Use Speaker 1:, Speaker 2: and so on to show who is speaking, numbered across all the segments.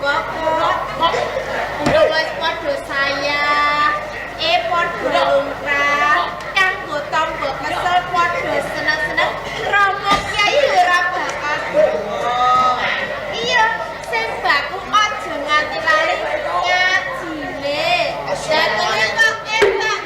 Speaker 1: Kok wis padha saya padha lumrah kanggo tangga kesel padha seneng-seneng romo kyai ora bakal iya sing baku aja nganti lali ngajine jatuhe kok enak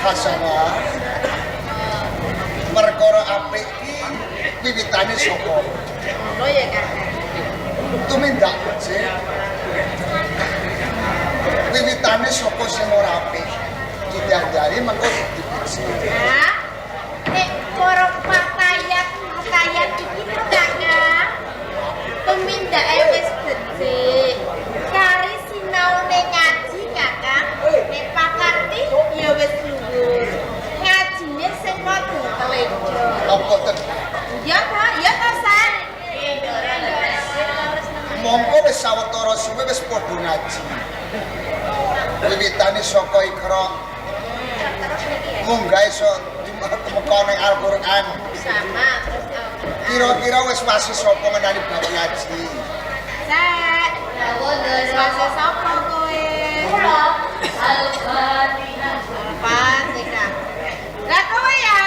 Speaker 2: Hasanah perkara apik iki wiwitane sapa?
Speaker 1: Ngono ya Kakak.
Speaker 2: Tumindak sih. Wiwitane sapa sing ora apik? Didandani mengko dipikir.
Speaker 1: Nah, nek para pakayat iki Kakak. Tumindake wis becik. Kari sinaune ngaji Kakak. Nek pakarti ya wis luwur. Ngajine sing padha telejo.
Speaker 2: Apa tenan?
Speaker 1: Ya ta, ya ta San.
Speaker 2: Monggo wis sawetara suwe wis padha ngaji. Wiwitane saka Iqra. Munggah iso temeka ning Al-Qur'an.
Speaker 1: Sama terus
Speaker 2: Kira-kira wis wasi sapa ngenani bab ngaji?
Speaker 1: Sek. Wis wase sapa kowe? Al-Fatihah. Al-Fatihah. Lah kowe ya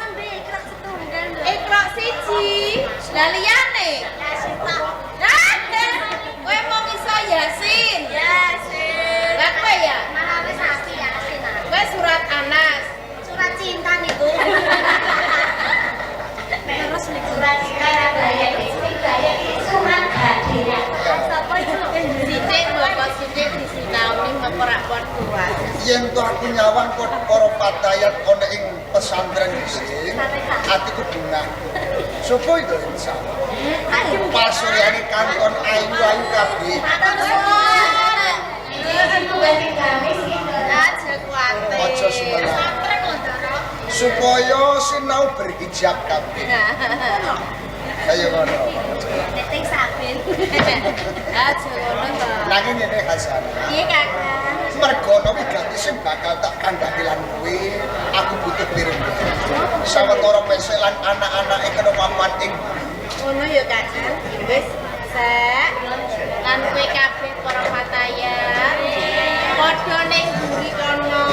Speaker 1: nembe Iqra setunggal lho. Iqra siji. Lah liyane? Yasin. Lah, kowe mau iso Yasin. Yasin. Lah kowe ya? Malah wis asli Yasin. Kowe surat Anas. Surat cinta niku. Terus surat Karabaya iki surat Hadiah. Sapa itu? Sithik bapak sithik disinauni meperak padha.
Speaker 2: Yen to aku nyawang kok para patayat ana ing pesantren iki, atiku bungah. Sopo itu insyaallah.
Speaker 1: Ayo
Speaker 2: Pasuryane kanton ayu-ayu kabeh. Aja semangat. Supaya sinau berhijab kabeh. Ayo ngono.
Speaker 1: Neting saben. Aja ngono to.
Speaker 2: Nanging ngene Hasanah.
Speaker 1: Piye Kakak?
Speaker 2: Mergono wigati sing bakal tak kandhani lan kuwi, aku butuh pirang. Sawetara pesek lan anak-anake kena papan ing
Speaker 1: Ngono ya Kakak. Wis sek lan kowe kabeh para patayat padha ning buri kono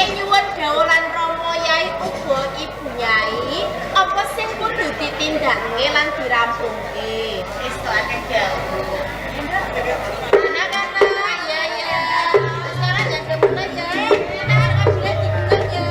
Speaker 1: nyuwun dawuh lan Rama Yai uga Ibu Nyai apa sing kudu ditindakake lan dirampungke. Wis to akeh dawuh. Anak-anak ya ya. Sekarang jangan mulai ya. Anak-anak sudah dibuka ya.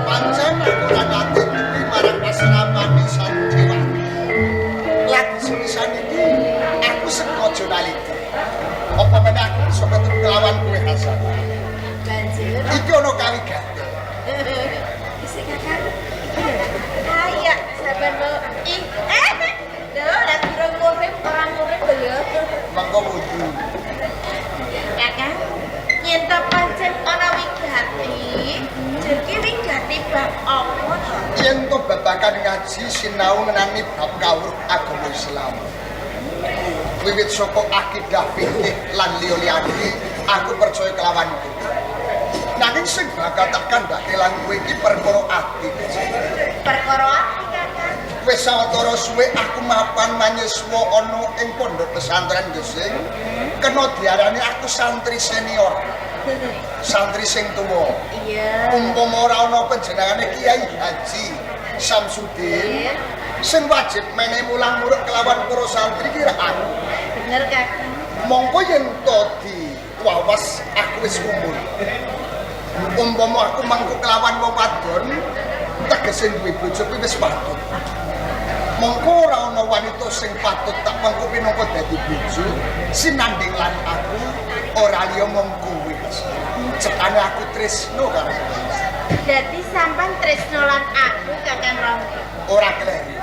Speaker 2: pancen aku lan ati iki marang asramane Sanjewani. Lan sepisan iki aku sengaja nalika. Apa meneh aku bisa ketemu kelawan kowe Hasanah.
Speaker 1: Banjir.
Speaker 2: Iki ana kawigati.
Speaker 1: Isi Kakak. Kaya sabar lo. Ih, lho, lah kira ngurip orang ngurip lho ya.
Speaker 2: Mangko wudu.
Speaker 1: Kakak, yen ta pancen ana wigati, jenenge wigati bab apa to?
Speaker 2: Yen to babagan ngaji sinau ngenani bab kawruh agama Islam. Wiwit saka akidah fikih lan liya-liyane aku percaya kelawan iku. Nanging sing bakal tak kandhake lan kowe iki perkara ati.
Speaker 1: Perkara ati Kakak.
Speaker 2: Wis sawetara suwe aku mapan manyiswa ana ing pondok pesantren Gesing. Kena diarani aku santri senior. Santri sing tuwa.
Speaker 1: Iya.
Speaker 2: Umpama ora ana panjenengane Kiai Haji Samsudin sing wajib menehi mulang muruk kelawan para santri ki aku.
Speaker 1: Bener Kakang.
Speaker 2: Mongko yen to diwawas aku wis umur. Umpama aku mangku kelawan wong wadon tegese duwe bojo kuwi wis patut. Mongko ora ana wanita sing patut tak mangku pinangka dadi bojo sinanding lan aku ora liya mung kuwi. Cekane aku tresno karo sampeyan.
Speaker 1: Dadi sampean tresno lan aku Kakang Ronggo.
Speaker 2: Ora kleru.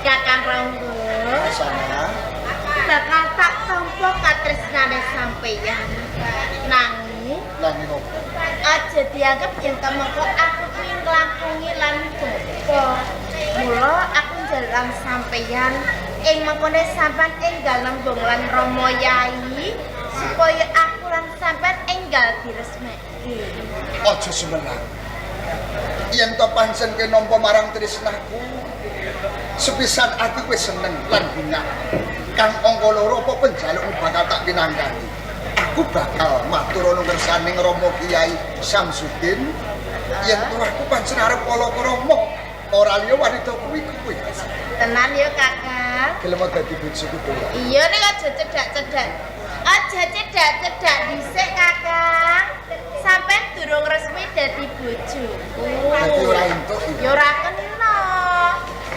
Speaker 1: Kakang Ronggo.
Speaker 2: Sana
Speaker 1: Bakal tak tampa katresnane sampeyan. Nanging
Speaker 2: nanging opo?
Speaker 1: aja dianggep yen temengko aku kuwi nglangkungi lan bapa. Mula aku njaluk sampeyan ing mengkone sampean enggal nembung lan Rama Yai supaya aku lan sampean enggal diresmeki.
Speaker 2: Aja semenang. Yen to pancen ke nampa marang tresnaku, sepisan ati wis seneng lan bingah. Kang angka loro apa penjalukmu bakal tak pinanggani. Aku bakal matur ana ngersaning Rama Kyai Samsudin yen to aku pancen arep kala Rama. Ora liya wanita kuwi.
Speaker 1: Tenan ya Kakang.
Speaker 2: Gelem dadi bojoku to.
Speaker 1: Iya nek aja cedak-cedak. Aja cedak-cedak dhisik Kakang. Sampeyan durung resmi dadi bojoku.
Speaker 2: Dadi ora entuk.
Speaker 1: Ya ora kena.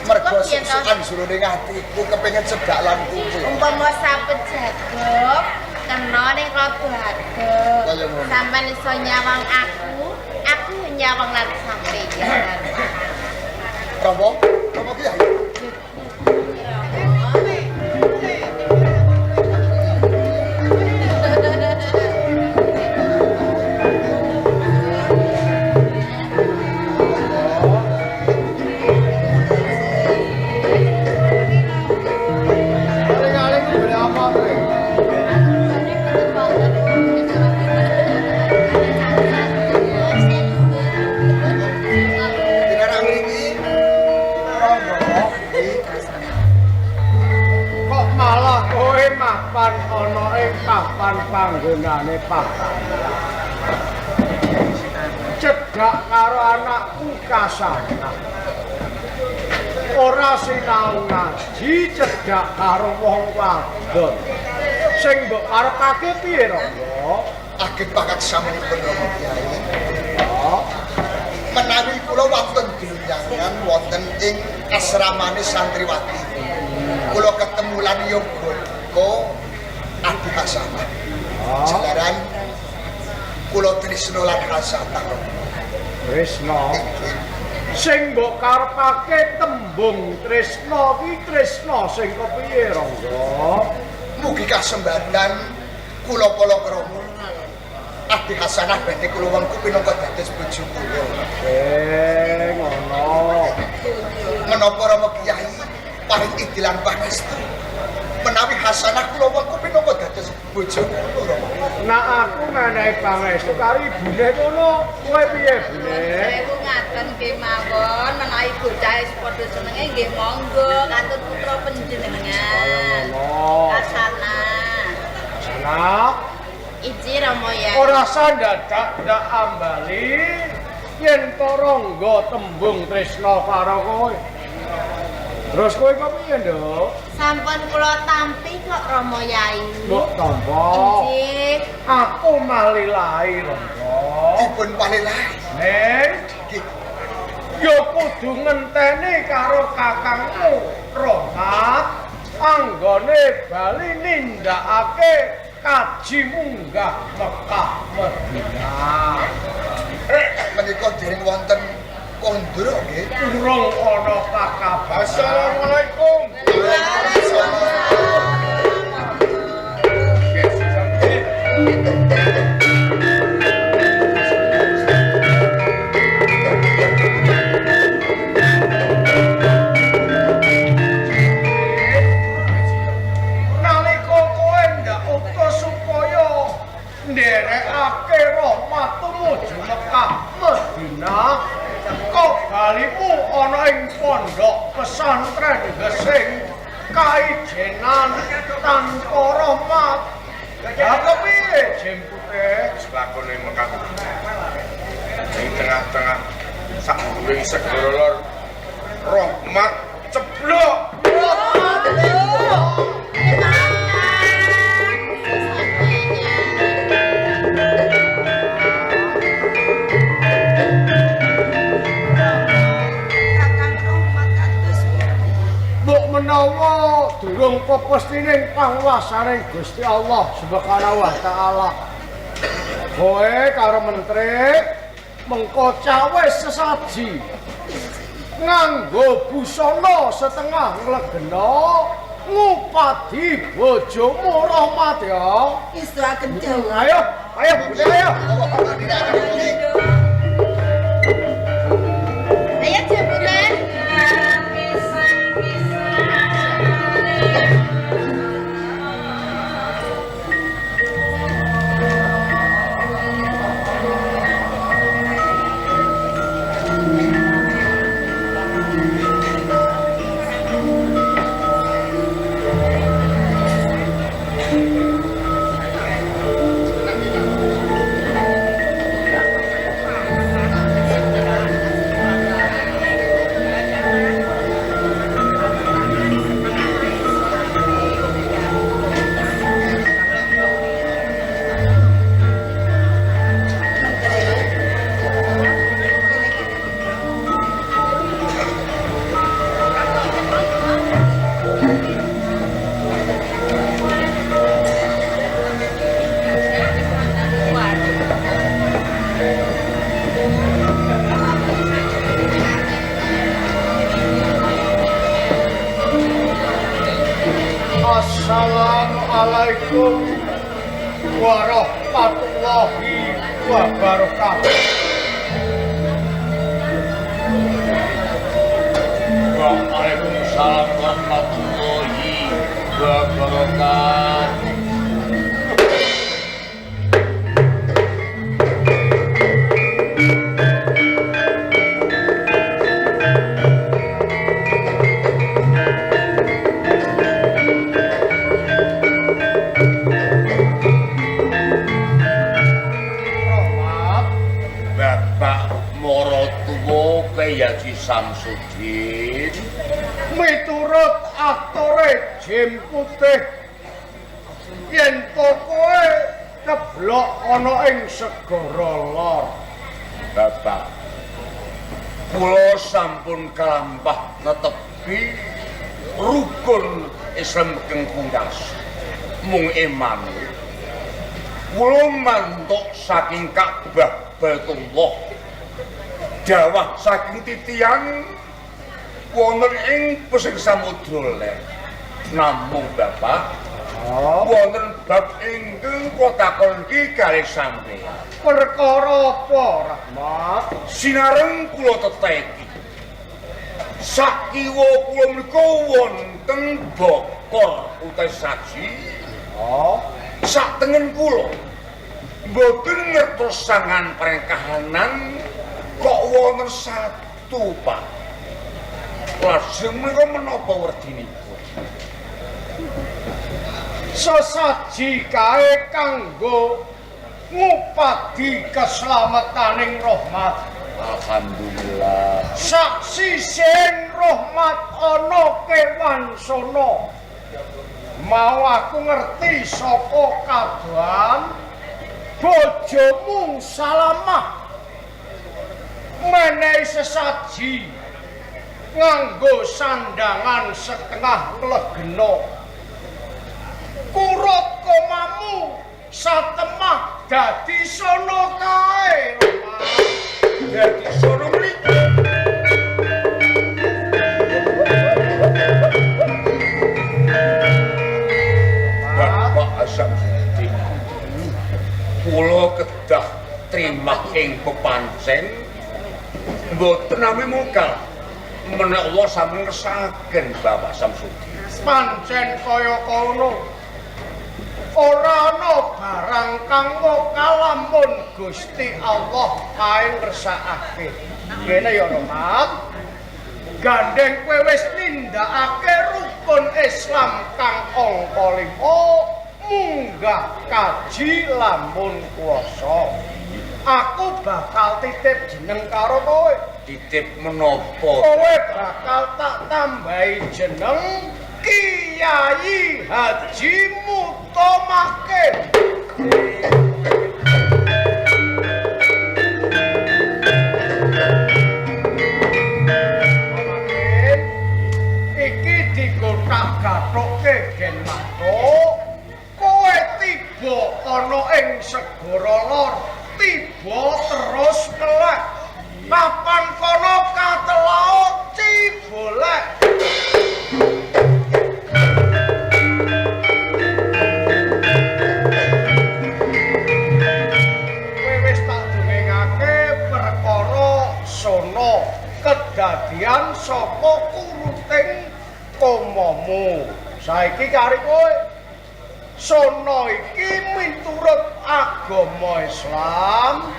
Speaker 2: Mergo susukan jroning atiku kepengin cedak lan kuwi.
Speaker 1: Umpama sapet jagong kena ning rada adem. Sampeyan iso nyawang aku nyawang lan sampeyan.
Speaker 2: Rama Kyai.
Speaker 3: Mapan ana ing papan panggonane papan. Cedak karo anakku Kasana. Ora sinau ngaji cedak karo wong wadon. Sing mbok arepake piye, Rangga?
Speaker 2: Ageng bakat sampun Rama Kyai. Menawi kula wonten dunyangan wonten ing asramane santriwati. Kula ketemu lan yoga Adi Hasanah. Jalaran kula tresno lan hasanah.
Speaker 3: Tresno. Sing mbok karepake tembung tresno ki tresno sing kepiye, Rangga?
Speaker 2: Mugi kasembadan kula pala krama. Adi Hasanah badhe kula wengku pinangka dados bojo kula.
Speaker 3: Ngono.
Speaker 2: Menapa Rama Kyai paring idilan pangestu. Menawi Hasanah kula wengku pinangka dados bojo kula.
Speaker 3: Nek aku menehi pangestu karo ibune kono, kowe piye, Bune?
Speaker 1: Aku ngaten nggih mawon, menawi bocah wis padha senenge nggih monggo katut putra panjenengan. Kasana.
Speaker 3: Kasana.
Speaker 1: Iji Rama Yai.
Speaker 3: Ora sandadak ndak ambali yen to Rangga tembung tresna karo kowe. Terus kowe kok piye, Nduk?
Speaker 1: Sampun kula tampi kok Rama Yai.
Speaker 3: Mbok tampa.
Speaker 1: Injih.
Speaker 3: Aku malilahi, Rangga.
Speaker 2: Dipun palilahi.
Speaker 3: Ning yo kudu ngenteni karo kakangmu Romat anggone bali nindakake kaji munggah Mekah Madinah.
Speaker 2: Menika dereng wonten kondro nggih.
Speaker 3: Urung ana pakabar. Assalamualaikum. Nalika kowe ndak utus supaya nderekake Rahmat tumuju Mekah Madinah, kok balimu ana ing pondok pesantren Gesing Kaijenan tanpa Rahmat. Ya kepiye jempute
Speaker 4: lakone Mekah ing tengah-tengah sak dhuwuring segara lor
Speaker 3: Rahmat ceblok. Mbok menawa durung pepestining panguwasaning Gusti Allah Subhanahu wa taala. Kowe karo menteri mengko cawe sesaji nganggo busana setengah nglegena ngupadi bojomu Rahmat ya.
Speaker 4: Istirahat jauh.
Speaker 3: Ayo, ayo, Budi, ayo.
Speaker 1: Ayo jemputan.
Speaker 3: Assalamualaikum warahmatullahi wabarakatuh.
Speaker 5: Waalaikumsalam warahmatullahi wabarakatuh. Yaji Samsudin
Speaker 3: miturut aktore Jim Putih yen tokoe ceblok ana ing segara lor.
Speaker 5: Bapak kula sampun kalampah netepi rukun Islam kengkundas mung iman kula mantuk saking Ka'bah Baitullah dawah saking titian wonten ing pesing samudra ler. Namung Bapak, wonten bab ingkang kula takon iki kalih sampeyan.
Speaker 3: Perkara apa, Rahmat?
Speaker 5: Sinareng kula teteki. Sakiwa kula menika wonten bokor utawi saji. Sak tengen kula mboten ngertos sangan perengkahanan kok wonten satu, Pak. Lajeng menika menapa werdinipun?
Speaker 3: Sesaji kae kanggo ngupadi keselamataning Rahmat.
Speaker 5: Alhamdulillah.
Speaker 3: Saksi sing Rahmat ana kewan sono. Mau aku ngerti saka kadoan bojomu Salamah menehi sesaji nganggo sandangan setengah nglegena kurut komamu satemah dadi sono kae
Speaker 5: Dadi sono mriki. Bapak Samsudin kula kedah trimah ing pepancen mboten nami mungkal menawa sampun ngersakaken Bapak Samsudin.
Speaker 3: pancen kaya kono ora ana barang kang kalamun Gusti Allah kae ngersakake. Ngene ya Rahmat, gandeng kowe wis nindakake rukun Islam kang angka 5 munggah kaji lamun kuwasa. Aku bakal titip jeneng karo kowe.
Speaker 5: titip menapa?
Speaker 3: Kowe bakal tak tambahi jeneng Kiai Haji Mutomakin. Iki digotak-gathukke gen mantuk. Kowe tiba ana ing segara lor, tiba terus kelek. Kapan kono katelaut cibolek. Kowe wis tak dongengake perkara sono kedadian saka kuruting komomu. Saiki kari kowe sono iki miturut agama Islam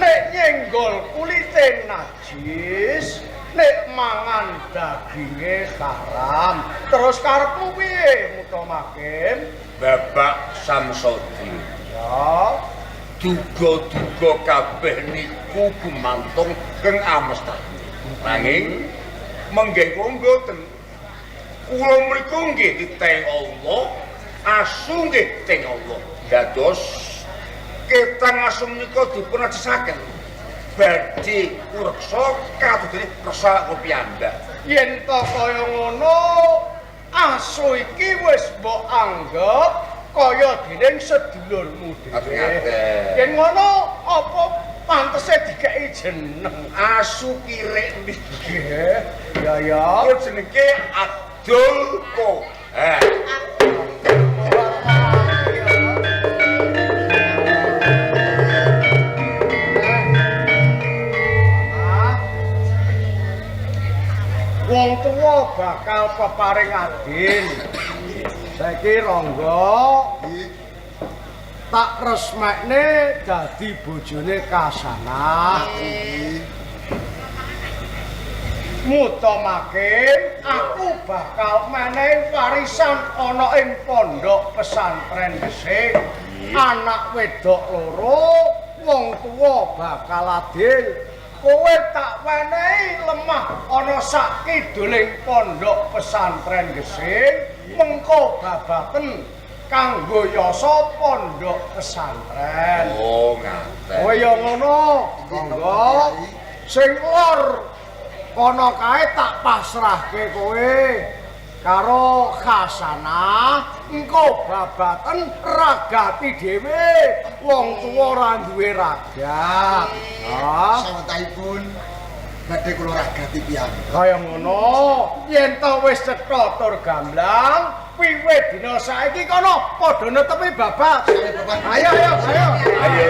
Speaker 3: nek nyenggol kulite najis, nek mangan daginge haram. Terus karepmu piye Mutomakin?
Speaker 5: Bapak Samsudi.
Speaker 3: Ya,
Speaker 5: Duga-duga kabeh niku gumantung keng amesta. Nanging menggengku mboten. Kula mriku nggih diteng Allah, asu nggih teng Allah. Dados ketang asu menika dipun ajesaken badhe kureksa kadene kersa piyambak.
Speaker 3: yen to kaya ngono, asu iki wis mbok anggap kaya dening sedulurmu dhewe. Yen ngono apa pantese dikeki jeneng
Speaker 5: Asu kirek niki.
Speaker 3: Ya ya.
Speaker 5: Kok jenenge Abdul Po.
Speaker 3: Wong tuwa bakal peparing adil. Saiki Rangga tak resmekne dadi bojone Kasanah. Mutomakin aku bakal menehi warisan ana ing pondok pesantren Gesing. Anak wedok loro, wong tuwa bakal adil. Kowe tak wenehi lemah ana sak kiduling pondok pesantren Gesing, mengko babaken kanggo yasa pondok pesantren.
Speaker 5: Oh, ngaten.
Speaker 3: Kowe ya ngono, monggo. Sing lor kono kae tak pasrahke kowe karo Hasanah, engko babaken ragati dhewe. Wong tuwa ora duwe ragat.
Speaker 2: Sawetahipun badhe kula ragati piyambak.
Speaker 3: Kaya ngono, yen to wis cetha tur gamblang, wiwit dina saiki kono padha netepi babat. Ayo.
Speaker 5: Ayo,